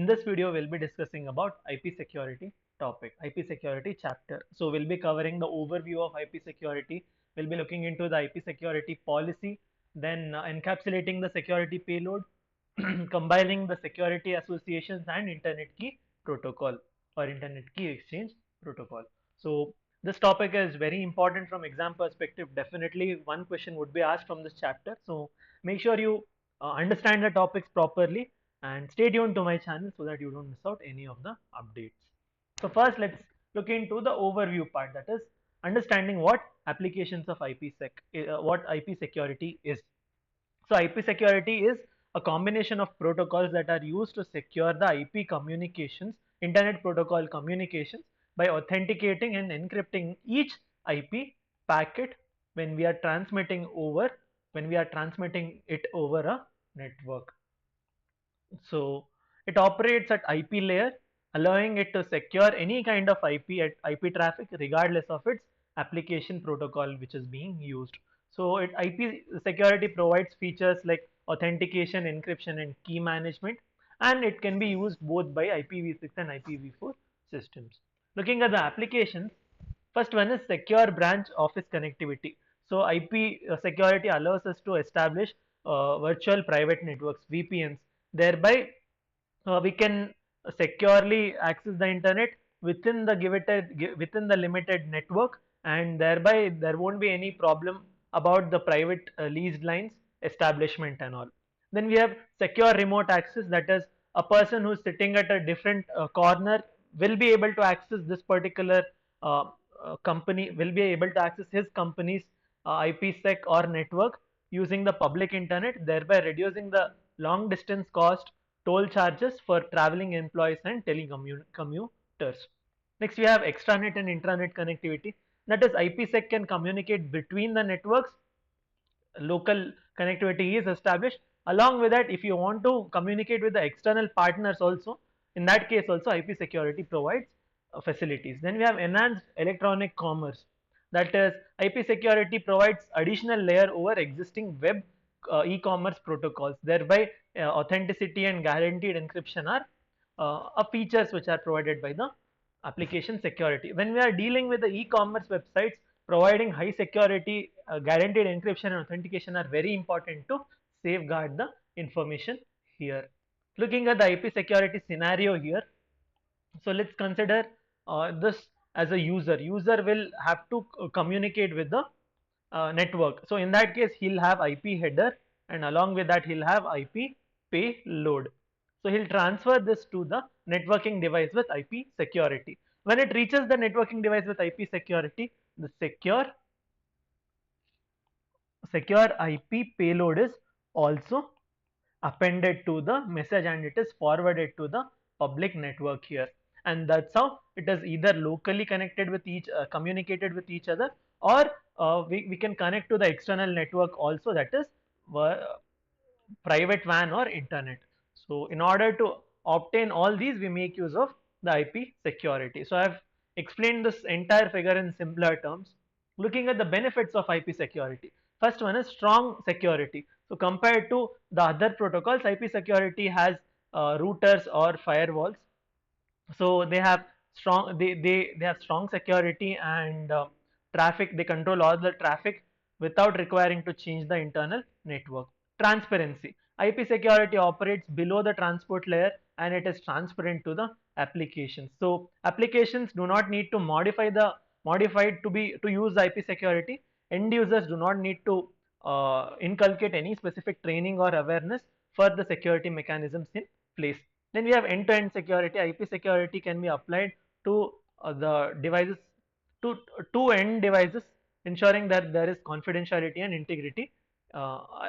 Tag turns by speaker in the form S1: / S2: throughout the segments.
S1: In this video, we'll be discussing about IP security topic, IP security chapter. So we'll be covering the overview of IP security. We'll be looking into the IP security policy, then encapsulating the security payload, combining the security associations and internet key protocol or internet key exchange protocol. So this topic is very important from exam perspective. Definitely one question would be asked from this chapter. So make sure you understand the topics properly and stay tuned to my channel so that you don't miss out any of the updates. So first let's look into the overview part, that is understanding what applications of IPsec, what IP security is. So IP security is a combination of protocols that are used to secure the IP communications, internet protocol communications, by authenticating and encrypting each IP packet when we are transmitting it over a network. So it operates at IP layer, allowing it to secure any kind of IP traffic regardless of its application protocol which is being used. So IP security provides features like authentication, encryption, and key management, and it can be used both by IPv6 and IPv4 systems. Looking at the applications, first one is secure branch office connectivity. So IP security allows us to establish virtual private networks, VPNs. Thereby, we can securely access the internet within the limited network, and thereby there won't be any problem about the private leased lines establishment and all. Then we have secure remote access, that is a person who's sitting at a different corner will be able to access this particular company, will be able to access his company's IPsec or network using the public internet, thereby reducing the long distance cost, toll charges for traveling employees and telecommuters. Next, we have extranet and intranet connectivity. That is, IPsec can communicate between the networks. Local connectivity is established. Along with that, if you want to communicate with the external partners also, in that case also IP security provides facilities. Then we have enhanced electronic commerce. That is, IP security provides additional layer over existing web e-commerce protocols. Thereby, authenticity and guaranteed encryption are features which are provided by the application security. When we are dealing with the e-commerce websites, providing high security, guaranteed encryption and authentication are very important to safeguard the information here. Looking at the IP security scenario here, so let's consider this as a user. User will have to communicate with the network. So in that case, he'll have IP header, and along with that, he'll have IP payload. So he'll transfer this to the networking device with IP security. When it reaches the networking device with IP security, the secure IP payload is also appended to the message, and it is forwarded to the public network here, and that's how it is either locally connected with communicated with each other, or we can connect to the external network also, that is private WAN or internet. So in order to obtain all these, we make use of the IP security. So I have explained this entire figure in simpler terms. Looking at the benefits of IP security, first one is strong security. So compared to the other protocols, IP security has routers or firewalls. So they have they have strong security, and traffic, they control all the traffic without requiring to change the internal network. Transparency, IP security operates below the transport layer, and it is transparent to the applications. So applications do not need to modify it to use IP security. End users do not need to inculcate any specific training or awareness for the security mechanisms in place. Then we have end-to-end security. IP security can be applied to the devices, to end devices, ensuring that there is confidentiality and integrity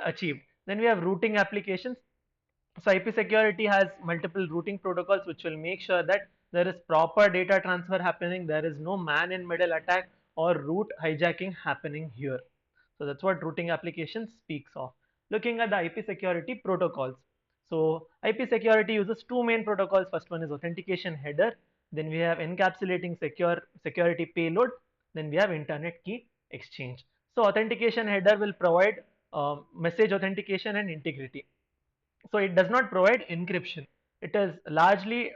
S1: achieved. Then we have routing applications. So IP security has multiple routing protocols which will make sure that there is proper data transfer happening, there is no man in middle attack or route hijacking happening here. So that's what routing application speaks of. Looking at the IP security protocols. So IP security uses two main protocols. First one is authentication header, then we have encapsulating security payload, then we have internet key exchange. So authentication header will provide message authentication and integrity. So it does not provide encryption. it is largely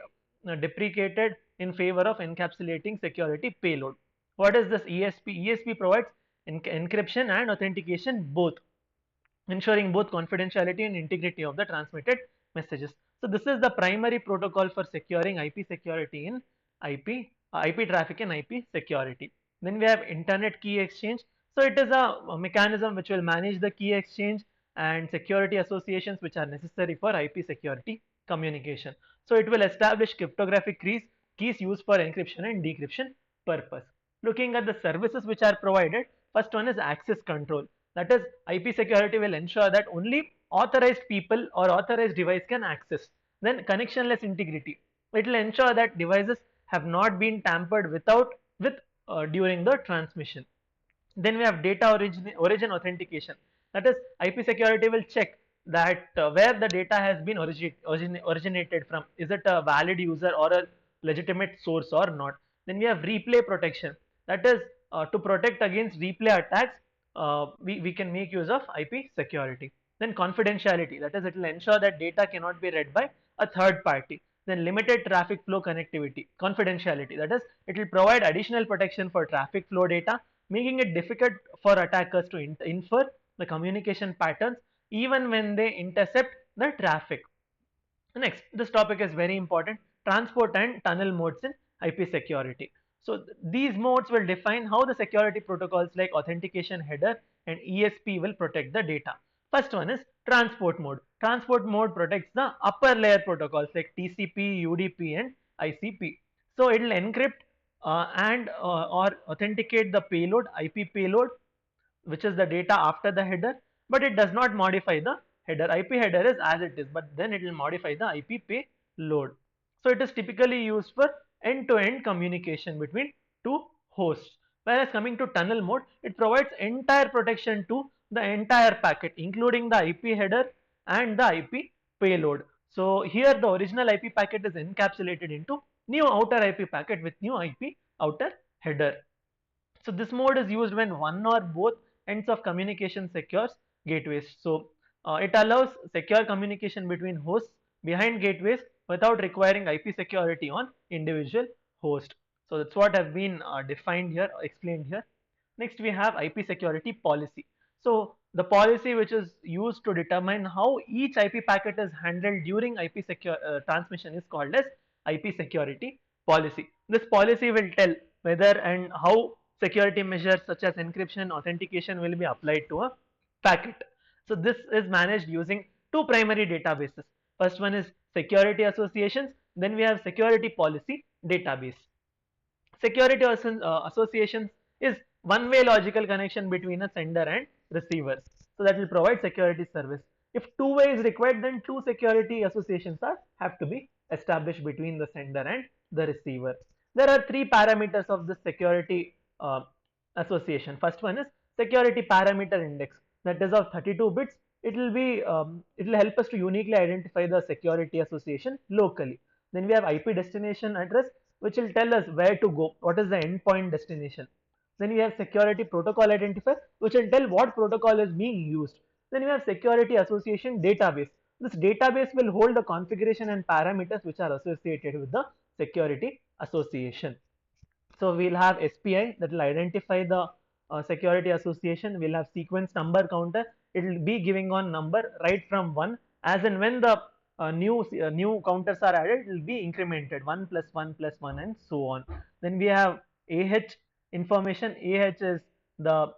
S1: deprecated in favor of encapsulating security payload. What is this ESP? ESP provides encryption and authentication both, ensuring both confidentiality and integrity of the transmitted messages. So this is the primary protocol for securing IP security in IP traffic and IP security. Then we have internet key exchange. So it is a mechanism which will manage the key exchange and security associations which are necessary for IP security communication. So it will establish cryptographic keys used for encryption and decryption purpose. Looking at the services which are provided, first one is access control. That is, IP security will ensure that only authorized people or authorized device can access. Then connectionless integrity. It will ensure that devices have not been tampered with during the transmission. Then we have data origin authentication. That is, IP security will check that where the data has been originated from. Is it a valid user or a legitimate source or not? Then we have replay protection. That is, to protect against replay attacks, we can make use of IP security. Then confidentiality. That is, it will ensure that data cannot be read by a third party. Then limited traffic flow connectivity. Confidentiality. That is, it will provide additional protection for traffic flow data, making it difficult for attackers to infer the communication patterns even when they intercept the traffic. Next, this topic is very important: transport and tunnel modes in IP security. So these modes will define how the security protocols like authentication header and ESP will protect the data. First one is transport mode. Transport mode protects the upper layer protocols like TCP, UDP and ICP. So it will encrypt or authenticate the payload, IP payload, which is the data after the header, but it does not modify the header. IP header is as it is, but then it will modify the IP payload. So it is typically used for end-to-end communication between two hosts. Whereas coming to tunnel mode, it provides entire protection to the entire packet, including the IP header and the IP payload. So here the original IP packet is encapsulated into new outer IP packet with new IP outer header. So this mode is used when one or both ends of communication secures gateways. So it allows secure communication between hosts behind gateways without requiring IP security on individual host. So that's what has been defined here, explained here. Next we have IP security policy. So the policy which is used to determine how each IP packet is handled during IP transmission is called as IP security policy. This policy will tell whether and how security measures such as encryption and authentication will be applied to a packet. So this is managed using two primary databases. First one is security associations, then we have security policy database. Security associations is one-way logical connection between a sender and receiver. So that will provide security service. If two-way is required, then two security associations have to be established between the sender and the receiver. There are three parameters of the security association. First one is security parameter index, that is of 32 bits. It will help us to uniquely identify the security association locally. Then we have IP destination address, which will tell us where to go, what is the endpoint destination. Then we have security protocol identifier, which will tell what protocol is being used. Then we have security association database. This database will hold the configuration and parameters which are associated with the security association. So we'll have SPI that will identify the security association. We'll have sequence number counter. It will be giving on number right from 1, as in when the new counters are added, it will be incremented 1 plus 1 plus 1 and so on. Then we have AH information. AH is the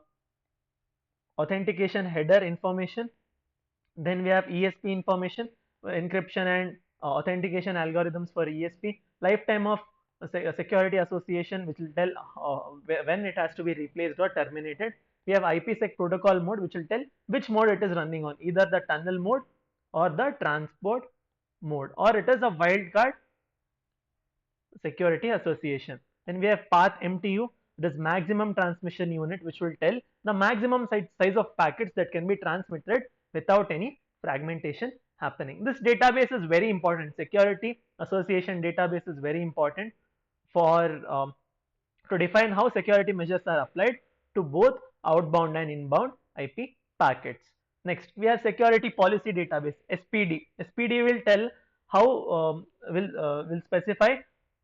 S1: authentication header information. Then we have ESP information, encryption and authentication algorithms for ESP. Lifetime of a security association, which will tell when it has to be replaced or terminated. We have IPsec protocol mode, which will tell which mode it is running on, either the tunnel mode or the transport mode, or it is a wildcard security association. Then we have path MTU, this maximum transmission unit, which will tell the maximum size of packets that can be transmitted without any fragmentation happening. This database is very important. Security association database is very important for to define how security measures are applied to both outbound and inbound IP packets. Next, we have security policy database, SPD. SPD will tell how will specify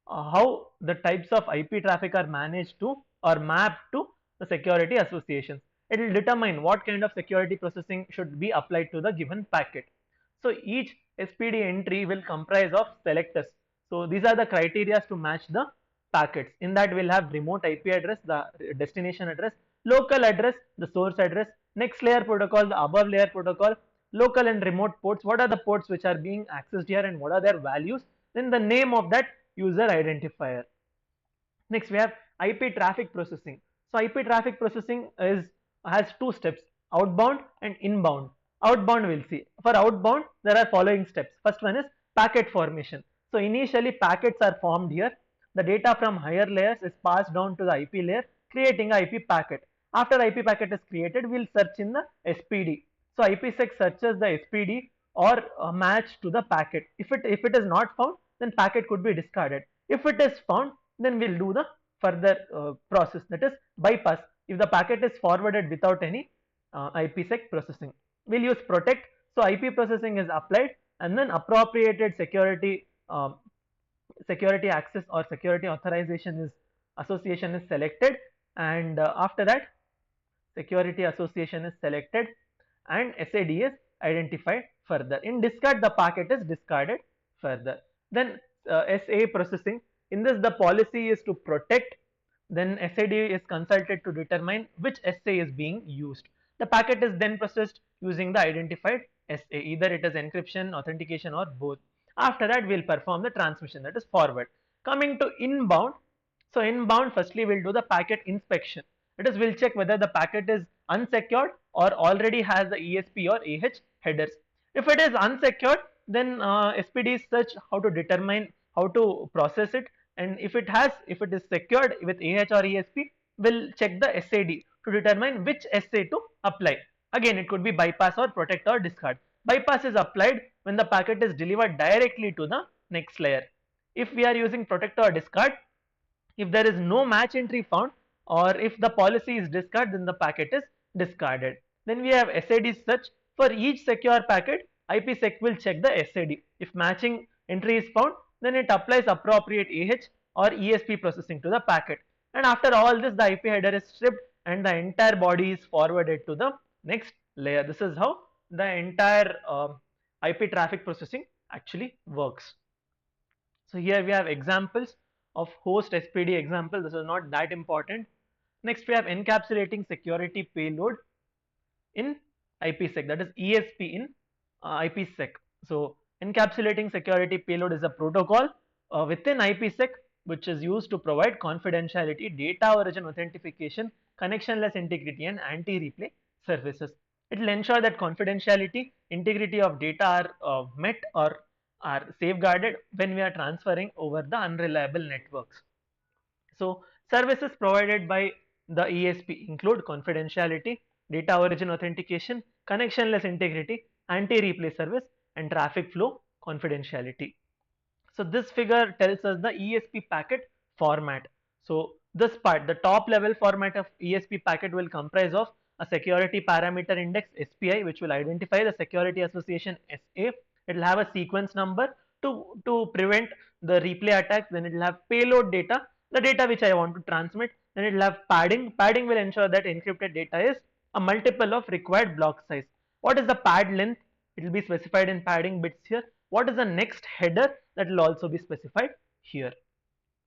S1: how the types of IP traffic are managed to or mapped to the security associations. It will determine what kind of security processing should be applied to the given packet. So each SPD entry will comprise of selectors. So these are the criteria to match the packets. In that we'll have remote IP address, the destination address, local address, the source address, next layer protocol, the above layer protocol, local and remote ports, what are the ports which are being accessed here and what are their values, then the name of that user identifier. Next we have IP traffic processing. So IP traffic processing has two steps, outbound and inbound. Outbound we'll see. For outbound there are following steps. First one is packet formation. So initially packets are formed here. The data from higher layers is passed down to the IP layer, creating a IP packet. After IP packet is created, we'll search in the SPD. So IPsec searches the SPD or match to the packet. If it is not found, then packet could be discarded. If it is found, then we'll do the further process, that is bypass. If the packet is forwarded without any IPsec processing, we'll use protect. So IP processing is applied and then appropriated security access or security authorization is association is selected, and after that security association is selected and SAD is identified further. In discard, the packet is discarded further. Then SA processing, in this the policy is to protect, then SAD is consulted to determine which SA is being used. The packet is then processed using the identified SA, either it is encryption, authentication or both. After that we will perform the transmission, that is forward. Coming to inbound, so inbound firstly we will do the packet inspection. That is, we'll check whether the packet is unsecured or already has the ESP or AH headers. If it is unsecured, then SPD search how to determine how to process it, and if it is secured with AH or ESP, we'll check the SAD to determine which SA to apply. Again, it could be bypass or protect or discard. Bypass is applied when the packet is delivered directly to the next layer. If we are using protect or discard, if there is no match entry found or if the policy is discarded, then the packet is discarded. Then we have SAD search. For each secure packet, IPsec will check the SAD. If matching entry is found, then it applies appropriate AH or ESP processing to the packet. And after all this, the IP header is stripped and the entire body is forwarded to the next layer. This is how the entire IP traffic processing actually works. So here we have examples of host SPD example. This is not that important. Next we have encapsulating security payload in IPsec, that is ESP in IPsec. So encapsulating security payload is a protocol within IPsec which is used to provide confidentiality, data origin authentication, connectionless integrity and anti-replay services. It will ensure that confidentiality, integrity of data are met or are safeguarded when we are transferring over the unreliable networks. So services provided by the ESP include confidentiality, data origin authentication, connectionless integrity, anti-replay service and traffic flow confidentiality. So this figure tells us the ESP packet format. So this part, the top level format of ESP packet will comprise of a security parameter index SPI, which will identify the security association SA. It will have a sequence number to prevent the replay attacks. Then it will have payload data, the data which I want to transmit. Then it will have padding. Padding will ensure that encrypted data is a multiple of required block size. What is the pad length? It will be specified in padding bits here. What is the next header? That will also be specified here.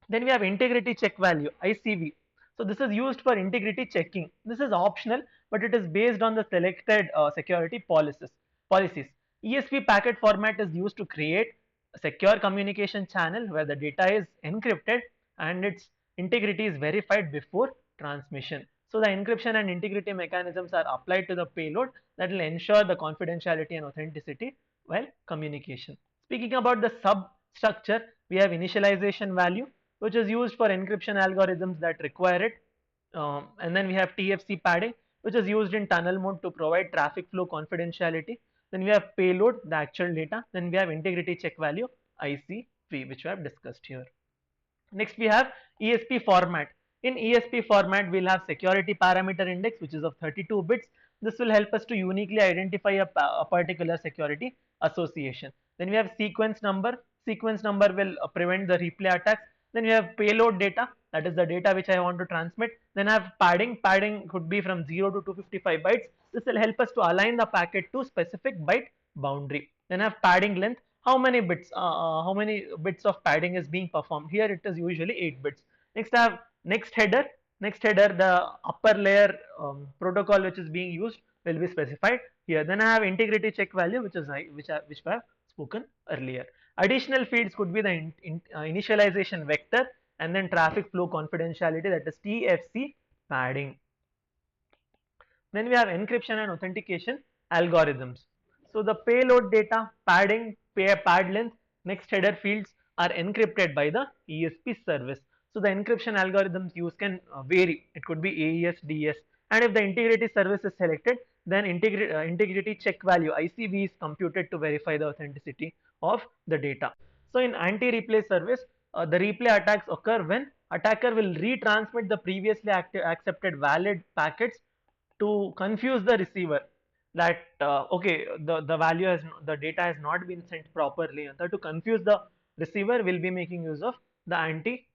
S1: Then we have integrity check value, ICV. So this is used for integrity checking. This is optional, but it is based on the selected security policies. ESP packet format is used to create a secure communication channel where the data is encrypted and its integrity is verified before transmission. So the encryption and integrity mechanisms are applied to the payload that will ensure the confidentiality and authenticity while communication. Speaking about the substructure, we have initialization value, which is used for encryption algorithms that require it. And then we have TFC padding, which is used in tunnel mode to provide traffic flow confidentiality. Then we have payload, the actual data. Then we have integrity check value, ICV, which we have discussed here. Next we have ESP format. In ESP format, we'll have security parameter index, which is of 32 bits. This will help us to uniquely identify a particular security association. Then we have sequence number. Sequence number will prevent the replay attacks. Then we have payload data, that is the data which I want to transmit. Then I have padding. Padding could be from 0 to 255 bytes. This will help us to align the packet to specific byte boundary. Then I have padding length. How many bits of padding is being performed? Here it is usually 8 bits. Next I have next header. Next header, the upper layer protocol which is being used will be specified here. Then I have integrity check value, which is which I have spoken earlier. Additional fields could be the initialization vector and then traffic flow confidentiality, that is TFC padding. Then we have encryption and authentication algorithms. So the payload data, padding, pad length, next header fields are encrypted by the ESP service. So the encryption algorithms used can vary. It could be AES, DS, and if the integrity service is selected, then integrity check value ICV is computed to verify the authenticity of the data. So in anti-replay service, the replay attacks occur when attacker will retransmit the previously accepted valid packets to confuse the receiver that okay, the value has, the data has not been sent properly, and to confuse the receiver will be making use of the anti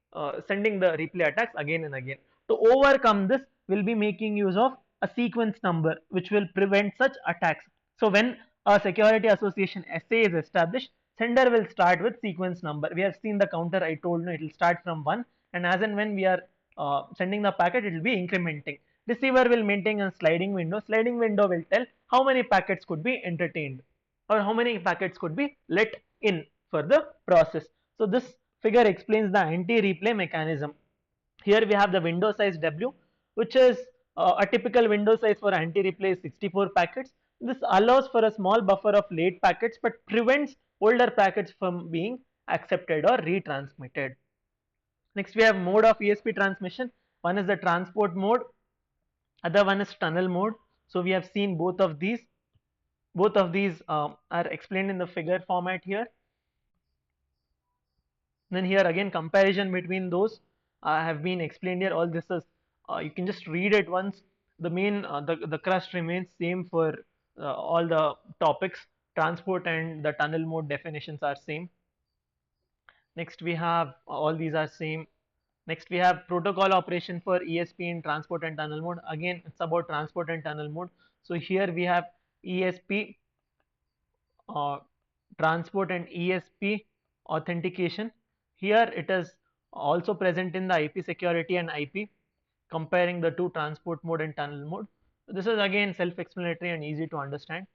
S1: sending the replay attacks again and again. To overcome this, will be making use of a sequence number which will prevent such attacks. So when a security association SA is established, sender will start with sequence number. We have seen the counter, I told you it will start from 1, and as and when we are sending the packet, it will be incrementing. Receiver will maintain a sliding window. Sliding window will tell how many packets could be entertained or how many packets could be let in for the process. So this figure explains the anti-replay mechanism. Here we have the window size W, which is a typical window size for anti-replay is 64 packets. This allows for a small buffer of late packets but prevents older packets from being accepted or retransmitted. Next we have mode of ESP transmission. One is the transport mode, other one is tunnel mode. So we have seen both of these. Both of these are explained in the figure format here. Then here again comparison between those have been explained here. All this is you can just read it once. The main the crust remains same for all the topics. Transport and the tunnel mode definitions are same. Next we have all these are same. Next we have protocol operation for ESP in transport and tunnel mode. Again it's about transport and tunnel mode. So here we have ESP uh, transport and ESP authentication. Here it is also present in the IP security and IP, comparing the two, transport mode and tunnel mode. This is again self-explanatory and easy to understand.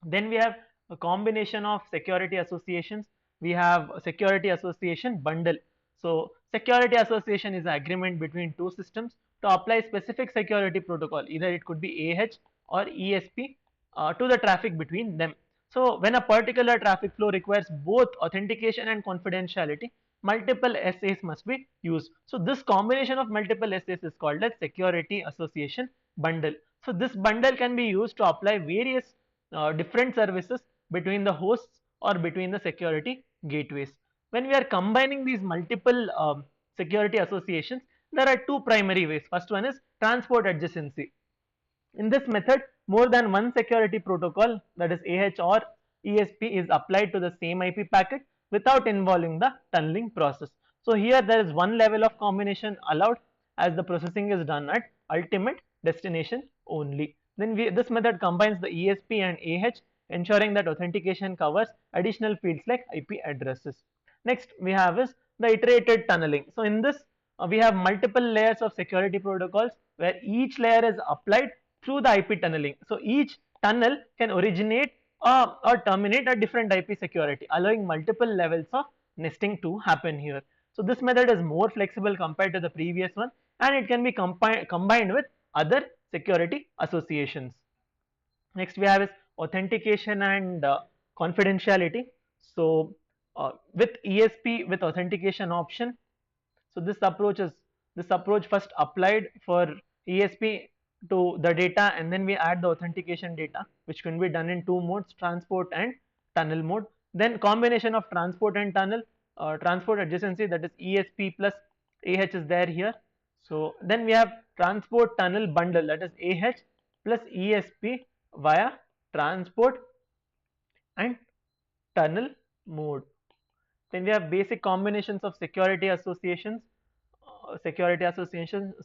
S1: Then we have a combination of security associations. We have a security association bundle. So security association is an agreement between two systems to apply specific security protocol. Either it could be AH or ESP to the traffic between them. So when a particular traffic flow requires both authentication and confidentiality, multiple SAs must be used. So this combination of multiple SAs is called as security association bundle. So this bundle can be used to apply various different services between the hosts or between the security gateways. When we are combining these multiple security associations, there are two primary ways. First one is transport adjacency. In this method, more than one security protocol, that is AH or ESP, is applied to the same IP packet without involving the tunneling process. So here there is one level of combination allowed as the processing is done at ultimate destination only. Then this method combines the ESP and AH, ensuring that authentication covers additional fields like IP addresses. Next we have is the iterated tunneling. So in this we have multiple layers of security protocols where each layer is applied through the IP tunneling. So each tunnel can originate or terminate a different IP security, allowing multiple levels of nesting to happen here. So this method is more flexible compared to the previous one, and it can be combined with other security associations. Next we have is authentication and confidentiality. So with ESP with authentication option, so this approach first applied for ESP to the data, and then we add the authentication data, which can be done in two modes, transport and tunnel mode. Then combination of transport and tunnel, transport adjacency, that is ESP plus AH is there here. So then we have transport tunnel bundle, that is AH plus ESP via transport and tunnel mode. Then we have basic combinations of security associations.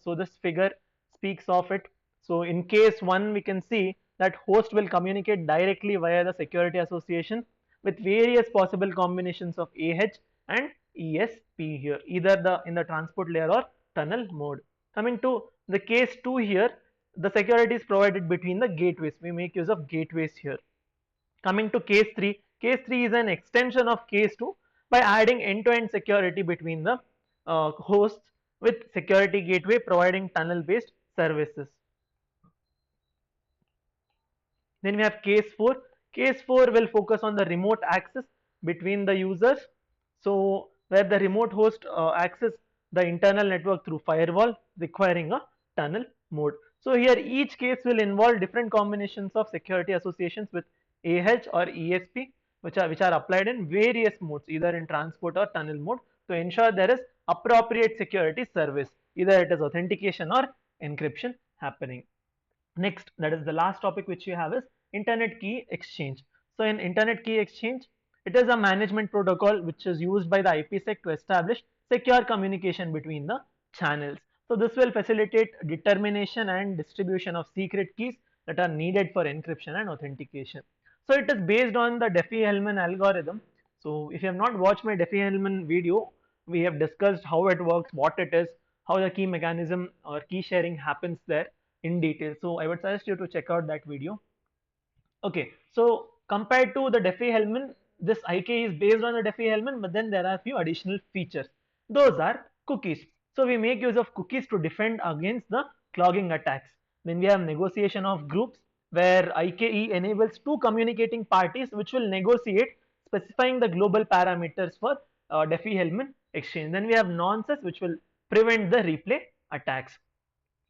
S1: So this figure speaks of it. So in case 1, we can see that host will communicate directly via the security association with various possible combinations of AH and ESP here, either in the transport layer or tunnel mode. Coming to the case 2 here, the security is provided between the gateways. We make use of gateways here. Coming to case 3 is an extension of case 2 by adding end-to-end security between the hosts with security gateway providing tunnel based services. Then we have case 4. Case 4 will focus on the remote access between the users. So where the remote host access the internal network through firewall requiring a tunnel mode. So here each case will involve different combinations of security associations with AH or ESP which are applied in various modes, either in transport or tunnel mode, to ensure there is appropriate security service, either it is authentication or encryption happening. Next, that is the last topic which you have, is internet key exchange. So in internet key exchange, it is a management protocol which is used by the IPsec to establish secure communication between the channels. So this will facilitate determination and distribution of secret keys that are needed for encryption and authentication. So it is based on the Diffie-Hellman algorithm. So if you have not watched my Diffie-Hellman video, we have discussed how it works, what it is, how the key mechanism or key sharing happens there in detail. So I would suggest you to check out that video. Okay, so compared to the Diffie-Hellman, this IKE is based on the Diffie-Hellman, but then there are a few additional features. Those are cookies. So we make use of cookies to defend against the clogging attacks. Then we have negotiation of groups, where IKE enables two communicating parties which will negotiate specifying the global parameters for Diffie-Hellman exchange. Then we have nonces, which will prevent the replay attacks.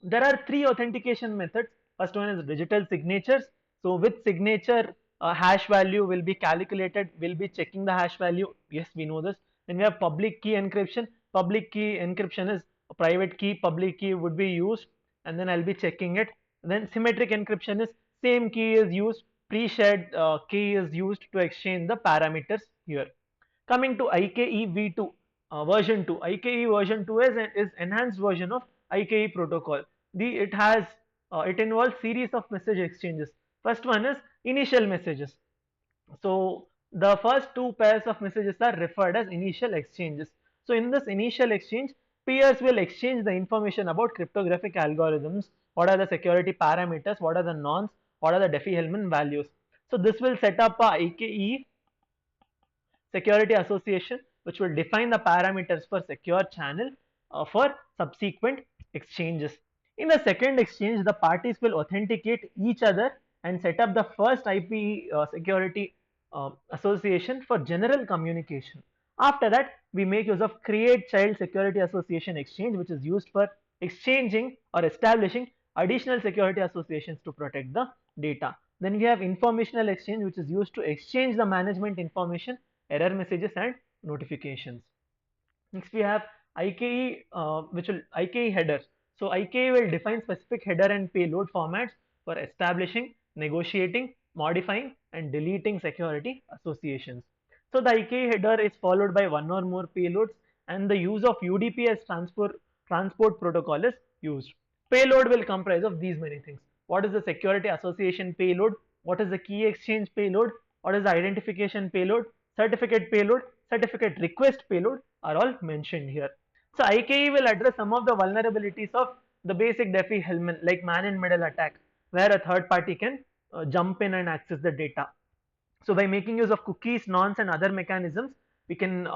S1: There are 3 authentication methods. First one is digital signatures. So with signature, hash value will be calculated. We'll be checking the hash value. Yes, we know this. Then we have public key encryption. Public key encryption is a private key, public key would be used, and then I'll be checking it. Then symmetric encryption is same key is used, pre-shared key is used to exchange the parameters here. Coming to IKE v2 version 2, IKE version 2 is enhanced version of IKE protocol. It involves series of message exchanges. First one is initial messages. So the first 2 pairs of messages are referred as initial exchanges. So in this initial exchange, peers will exchange the information about cryptographic algorithms, what are the security parameters, what are the nonce, what are the Diffie-Hellman values. So this will set up a IKE security association which will define the parameters for secure channel for subsequent exchanges. In the second exchange, the parties will authenticate each other and set up the first IP security association for general communication. After that, we make use of create child security association exchange, which is used for exchanging or establishing additional security associations to protect the data. Then we have informational exchange, which is used to exchange the management information, error messages and notifications. Next we have IKE, which will IKE headers. So IKE will define specific header and payload formats for establishing, negotiating, modifying and deleting security associations. So the IKE header is followed by one or more payloads, and the use of UDP as transport protocol is used. Payload will comprise of these many things. What is the security association payload? What is the key exchange payload? What is the identification payload? Certificate payload, certificate request payload are all mentioned here. So IKE will address some of the vulnerabilities of the basic Diffie-Hellman, like man-in-middle attack, where a third party can jump in and access the data. So by making use of cookies, nonce and other mechanisms, we can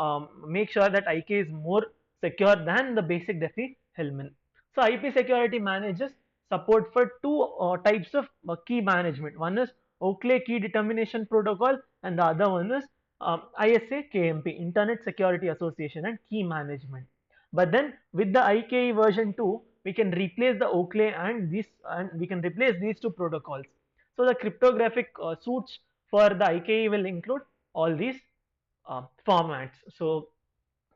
S1: make sure that IKE is more secure than the basic Diffie-Hellman. So IP security manages support for 2 types of key management. One is Oakley key determination protocol and the other one is ISA KMP, Internet Security Association and key management. But then with the IKE version 2, we can replace the Oakley and we can replace these 2 protocols. So the cryptographic suits for the IKE will include all these formats. So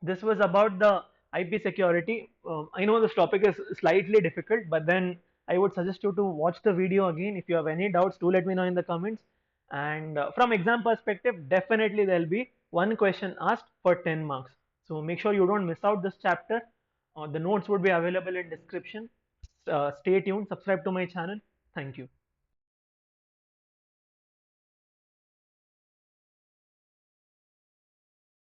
S1: this was about the IP security. I know this topic is slightly difficult, but then I would suggest you to watch the video again. If you have any doubts, do let me know in the comments. And from exam perspective, definitely there'll be one question asked for 10 marks. So make sure you don't miss out this chapter. The notes would be available in description. Stay tuned, subscribe to my channel. Thank you.